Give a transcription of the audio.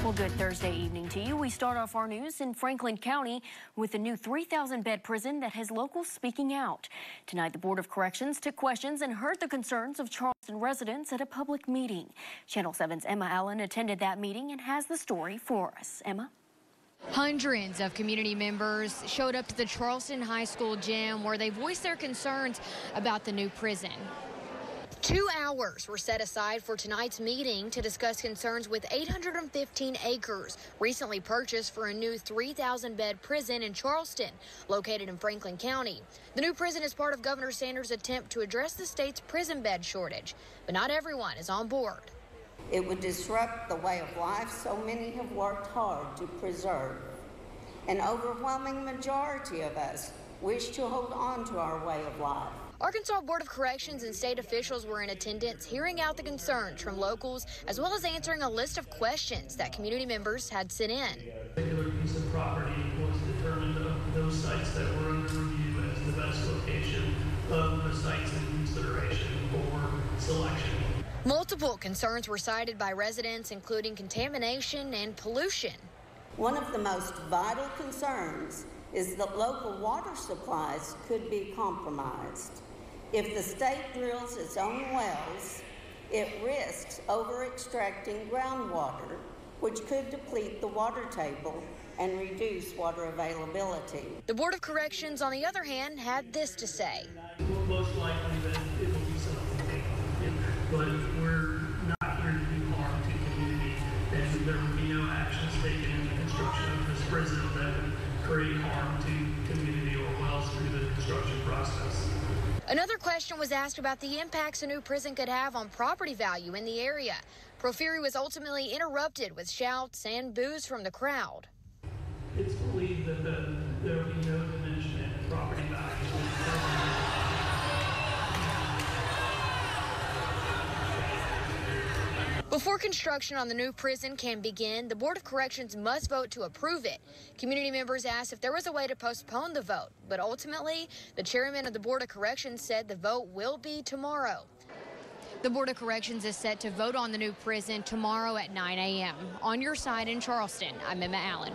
Well, good Thursday evening to you. We start off our news in Franklin County with a new 3,000-bed prison that has locals speaking out. Tonight, the Board of Corrections took questions and heard the concerns of Charleston residents at a public meeting. Channel 7's Emma Allen attended that meeting and has the story for us. Emma? Hundreds of community members showed up to the Charleston High School gym where they voiced their concerns about the new prison. 2 hours were set aside for tonight's meeting to discuss concerns with 815 acres recently purchased for a new 3,000-bed prison in Charleston, located in Franklin County. The new prison is part of Governor Sanders' attempt to address the state's prison bed shortage, but not everyone is on board. It would disrupt the way of life so many have worked hard to preserve. An overwhelming majority of us wish to hold on to our way of life. Arkansas Board of Corrections and state officials were in attendance, hearing out the concerns from locals, as well as answering a list of questions that community members had sent in. A particular piece of property was determined of those sites that were under review as the best location of the sites in consideration for selection. Multiple concerns were cited by residents, including contamination and pollution. One of the most vital concerns is that local water supplies could be compromised. If the state drills its own wells, it risks over-extracting groundwater, which could deplete the water table and reduce water availability. The Board of Corrections, on the other hand, had this to say. Most likely that it will be something, but we're not here to do harm to the community, and there will be no actions taken in the construction of this prison that would create harm to community or wells through the construction process. Another question was asked about the impacts a new prison could have on property value in the area. Proferi was ultimately interrupted with shouts and boos from the crowd. It's believed that there will be no diminishment in property value. Before construction on the new prison can begin, the Board of Corrections must vote to approve it. Community members asked if there was a way to postpone the vote, but ultimately, the chairman of the Board of Corrections said the vote will be tomorrow. The Board of Corrections is set to vote on the new prison tomorrow at 9 a.m. On your side in Charleston, I'm Emma Allen.